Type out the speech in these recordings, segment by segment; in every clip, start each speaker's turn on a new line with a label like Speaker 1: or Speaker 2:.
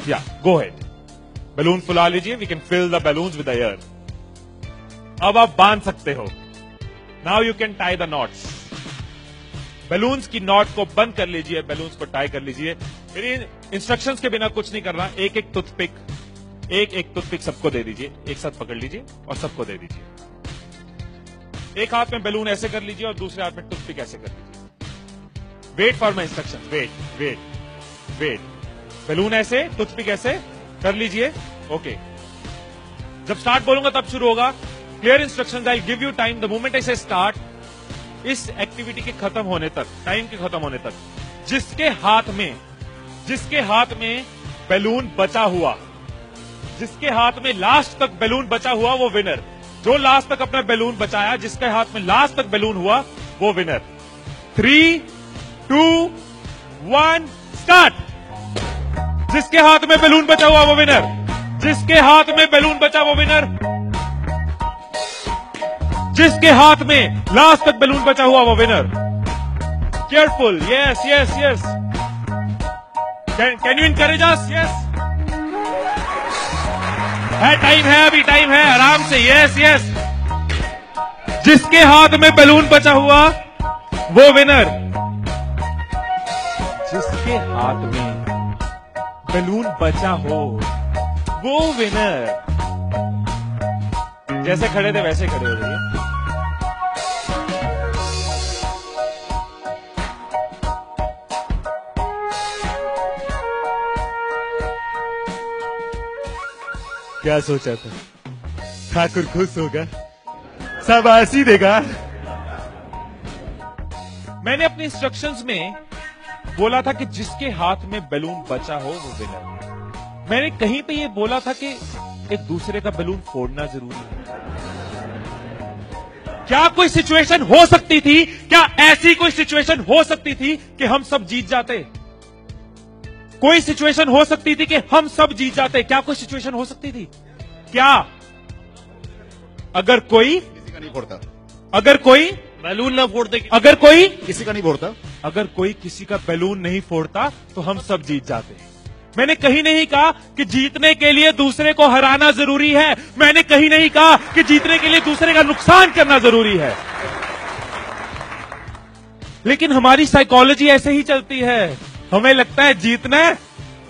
Speaker 1: या गो head, balloon फुला लीजिए, we can fill the balloons with the air. अब आप बांध सकते हो। Now you can tie the knots. Balloons की नॉट को बंद कर लीजिए, बैलून्स को टाई कर लीजिए। फिर इंस्ट्रक्शंस के बिना कुछ नहीं करना। एक एक टूथपिक सबको दे दीजिए, एक साथ पकड़ लीजिए और सबको दे दीजिए। एक हाथ में बैलून ऐसे कर लीजिए और दूसरे हाथ में टूथपिक ऐसे कर लीजिए। Wait for my instruction, wait. Balloon ऐसे, टूथपिक ऐसे कर लीजिए। ओके, जब स्टार्ट बोलूंगा तब शुरू होगा। Clear instructions, I give you time the moment I से स्टार्ट। इस एक्टिविटी के खत्म होने तक, टाइम के खत्म होने तक, जिसके हाथ में बैलून बचा हुआ, जिसके हाथ में लास्ट तक बैलून बचा हुआ वो विनर। जो लास्ट तक अपना बैलून बचाया, जिसके हाथ में लास्ट तक बैलून हुआ वो विनर। 3, 2, 1 स्टार्ट। जिसके हाथ में बैलून बचा हुआ वो विनर, जिसके हाथ में बैलून बचा वो विनर, जिसके हाथ में लास्ट तक बैलून बचा हुआ वो winner. Careful, yes. Can you encourage us? Yes, time है, अभी टाइम है, आराम से। यस। जिसके हाथ में बैलून बचा हुआ वो विनर, जिसके हाथ में बैलून बचा हो वो विनर। जैसे खड़े थे वैसे खड़े हो जाइए। क्या सोचा था? ठाकुर खुश होगा, शाबाशी देगा। मैंने अपने इंस्ट्रक्शंस में बोला था कि जिसके हाथ में बैलून बचा हो वो विनर। मैंने कहीं पे ये बोला था कि एक दूसरे का बैलून फोड़ना जरूरी है। क्या कोई सिचुएशन हो सकती थी, क्या ऐसी कोई सिचुएशन हो सकती थी कि हम सब जीत जाते? कोई सिचुएशन हो सकती थी कि हम सब जीत जाते? क्या कोई सिचुएशन हो सकती थी? क्या? अगर कोई
Speaker 2: किसी का नहीं फोड़ता,
Speaker 1: अगर कोई
Speaker 3: बैलून ना फोड़ते,
Speaker 1: अगर कोई
Speaker 2: किसी का नहीं फोड़ता,
Speaker 1: अगर कोई किसी का बैलून नहीं फोड़ता तो हम सब जीत जाते। मैंने कहीं नहीं कहा कि जीतने के लिए दूसरे को हराना जरूरी है। मैंने कहीं नहीं कहा कि जीतने के लिए दूसरे का नुकसान करना जरूरी है। लेकिन हमारी साइकोलॉजी ऐसे ही चलती है। हमें लगता है जीतना है,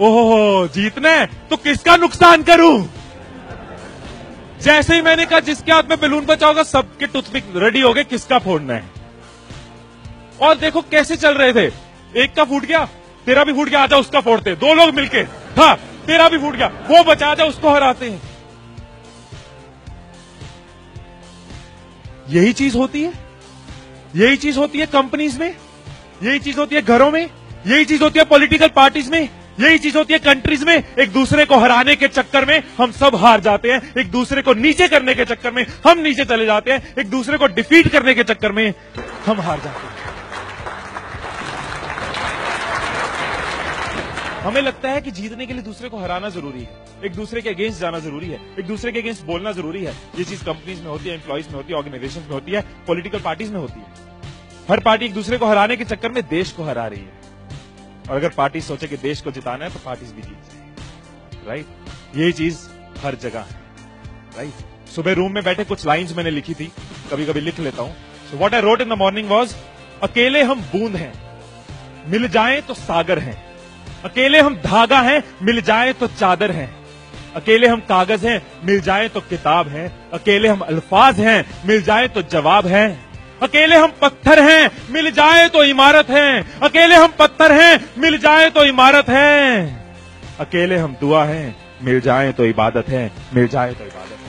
Speaker 1: ओहो जीतना है तो किसका नुकसान करूं। जैसे ही मैंने कहा जिसके हाथ में बैलून बचा होगा, सबके टूथपिक रेडी हो गए, किसका फोड़ना है। और देखो कैसे चल रहे थे। एक का फूट गया, तेरा भी फूट गया, आजा उसका फोड़ते। दो लोग मिलके, हाँ तेरा भी फूट गया, वो बचा, आजा उसको हराते हैं। यही चीज होती है, यही चीज होती है कंपनीज में, यही चीज होती है घरों में, यही चीज होती है पॉलिटिकल पार्टीज में, यही चीज होती है कंट्रीज में। एक दूसरे को हराने के चक्कर में हम सब हार जाते हैं। एक दूसरे को नीचे करने के चक्कर में हम नीचे चले जाते हैं। एक दूसरे को डिफीट करने के चक्कर में हम हार जाते हैं। हमें लगता है कि जीतने के लिए दूसरे को हराना जरूरी है, एक दूसरे के अगेंस्ट जाना जरूरी है, एक दूसरे के अगेंस्ट बोलना जरूरी है। ये चीज कंपनीज में होती है, एम्प्लॉइज में होती है, ऑर्गेनाइजेशन में होती है, पॉलिटिकल पार्टीज में होती है। हर पार्टी एक दूसरे को हराने के चक्कर में देश को हरा रही है। और अगर पार्टी सोचे कि देश को जिताना है तो पार्टीज भी जीत जाएगी। राइट, यही चीज हर जगह है। राइट, सुबह रूम में बैठे कुछ लाइंस मैंने लिखी थी, कभी कभी लिख लेता हूं। So what I wrote in the morning was, अकेले हम बूंद हैं, मिल जाएं तो सागर हैं। अकेले हम धागा हैं, मिल जाएं तो चादर हैं। अकेले हम कागज हैं, मिल जाएं तो किताब हैं। अकेले हम अल्फाज हैं, मिल जाएं तो जवाब हैं। अकेले हम पत्थर हैं, मिल जाए तो इमारत है। अकेले हम पत्थर हैं, मिल जाए तो इमारत है। अकेले हम दुआ हैं, मिल जाए तो इबादत है, मिल जाए तो इबादत है।